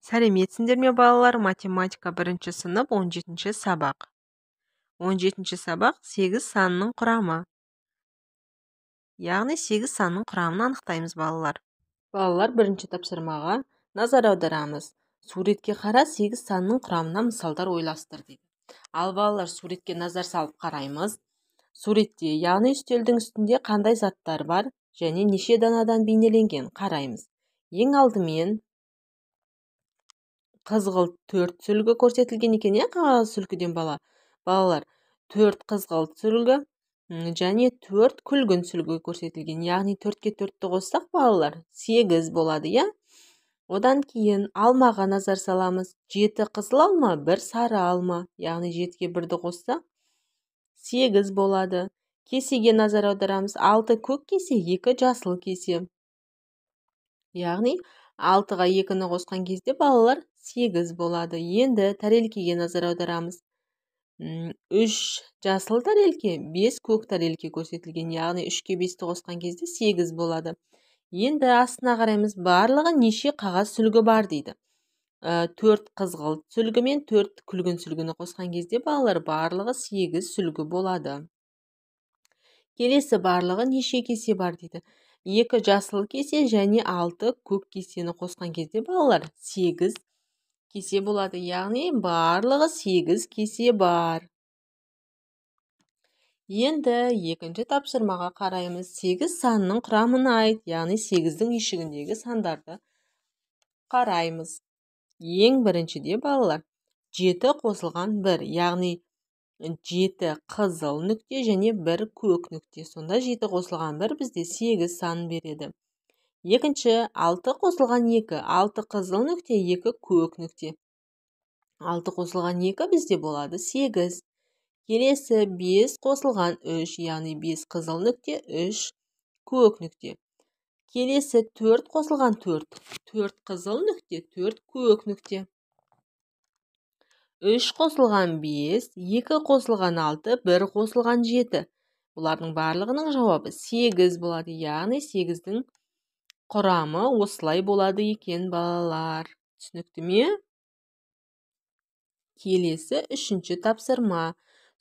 Сәлеметсіңдер ме балалар? Математика 1 сынып 17 сабақ. 17 сабақ 8 санының құрамы. Яғни 8 санның құрамын анықтаймыз балалар. Балалар, бірінші тапсырмаға назар аударамыз. Суретке қара, 8 санның құрамына мысалдар ойластыр дейді. Ал балалар, суретке назар салып қараймыз. Суретте, яғни үстелдің үстінде қандай заттар бар және неше данадан бейнеленген қараймыз. Ең алдымен қызғылт 4 сүлгі көрсетілген екен, қағаз сүлгіден балалар 4 қызғылт сүлгі және 4 күлгін сүлгі көрсетілген. Яғни 4-ке 4-ті қоссақ балалар 8 болады, Одан кейін алмаға назар саламыз. 7 қызыл алма, 1 сары алма. Яғни 7-ке 1-ді қоссақ 8 болады. Кесеге назар аударамыз. 6 көк кесе, 2 жасыл кесе. Яғни 6-ға 2-ні қосқан кезде балалар 8 болады. Енді тәрелкеге назар аударамыз. 3 жасыл тәрелке, 5 көк тәрелке көрсетілген. Яғни 3-ке 5-ті қосқан кезде 8 болады. Енді астына қараймыз, барлығы неше қағаз сүлгі бар дейді. 4 қызғылт сүлгі мен 4 күлгін сүлгіні қосқан кезде балалар барлығы 8 сүлгі болады. Келесі, барлығы неше кесе бар дейді. 2 жасыл кесе және 6 көк кесені қосқан кезде балалар 8 кесе болады. Яғни барлығы 8 кесе бар. Енді екінші тапсырмаға қараймыз. 8 санның құрамын айт, яғни 8-дің үйшігіндегі сандарды қараймыз. Ең біріншіде балалар 7 қосылған 1, яғни 7 қызыл нүкте және 1 көк нүкте. Сонда 7 қосылған 1 бізде 8 санын береді. Екінші, 6 қосылған 2, 6 қызыл нүкте, 2 көк нүкте. 6 қосылған 2 бізде болады 8. Келесі, 5 қосылған 3, яғни 5 қызыл нүкте, 3 көк нүкте. Келесі, 4 қосылған 4, 4 қызыл нүкте, 4 көк нүкте. 3 қосылған 5, 2 қосылған 6, 1 қосылған 7. Бұлардың барлығының жауабы 8 болады. Яғни 8-дің құрамы осылай болады екен балалар. Түсінікті ме? Келесі, 3-ші тапсырма.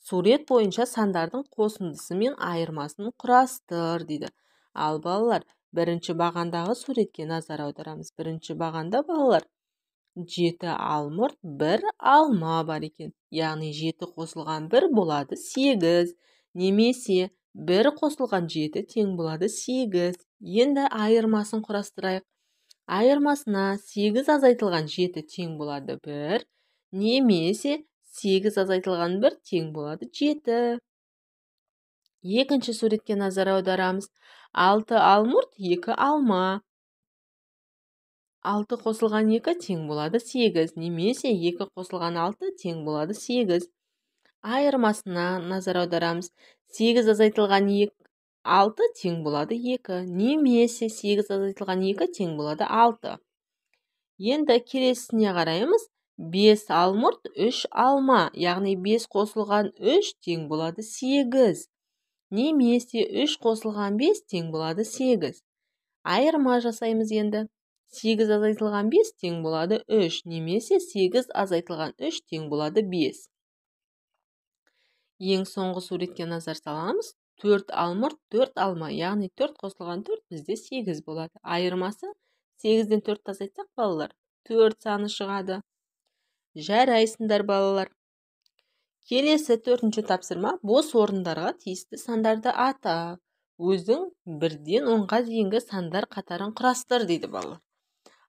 Сурет бойынша сандардың қосындысы мен айырмасын құрастыр дейді. Ал балалар, бірінші бағандағы суретке назар аударамыз. Бірінші бағанда балалар 7 алмұрт, 1 алма бар екен. Яғни 7 қосылған 1 болады 8. Немесе 1 қосылған 7 тең болады 8. Енді айырмасын құрастырайық. Айырмасына 8 азайтылған 7 тең болады 1. Немесе 8 азайтылған 1 тең болады 7. Екінші суретке назар аударамыз. 6 алмұрт, 2 алма. 6 қосылған 2 тең болады 8. Немесе 2 қосылған 6 тең болады 8. Айырмасына назар аударамыз. 8 азайтылған 6 тең болады 2. Немесе 8 азайтылған 2 тең болады 6. Енді келесіне қараймыз. 5 алмұрт, 3 алма, яғни 5 қосылған 3 тең болады 8. Немесе 3 қосылған 5 тең болады 8. Айырма жасаймыз енді. 8 азайтылған 5 тең болады 3. Немесе 8 азайтылған 3 тең болады 5. Ең соңғы суретке назар саламыз. 4 алмұрт, 4 алма, яғни 4 қосылған 4 бізде 8 болады. Айырмасы 8-ден 4 азайтсақ балалар 4 саны шығады. Жарайсыңдар балалар. Келесі 4-ші тапсырма. Бос орындарға тиісті сандарды ата. Өзің 1-ден 10-ға дейінгі сандар қатарын құрастыр дейді балалар.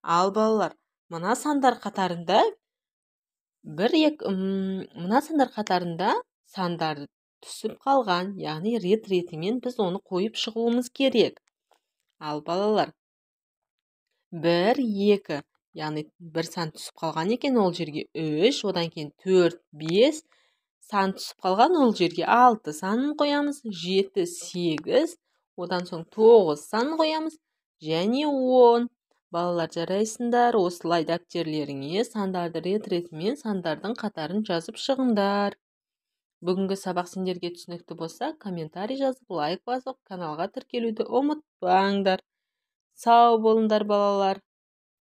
Ал балалар, мына сандар қатарында сандарды түсіп қалған, яғни рет-ретімен біз оны қойып шығуымыз керек. Ал балалар, 1, 2, яғни 1 сан түсіп қалған екен, ол жерге 3, одан кейін 4, 5 сан түсіп қалған, ол жерге 6 санын қоямыз, 7, 8, одан соң 9 санын қоямыз, және 10. Балалар, жарайсыңдар, осылай дәптерлеріңе сандарды рет-ретімен сандардың қатарын жазып шығыңдар. Бүгінгі сабақ сендерге түсінікті болса, комментарий жазып, лайк басып, каналға тіркелуді ұмытпаңдар. Сау болыңдар балалар.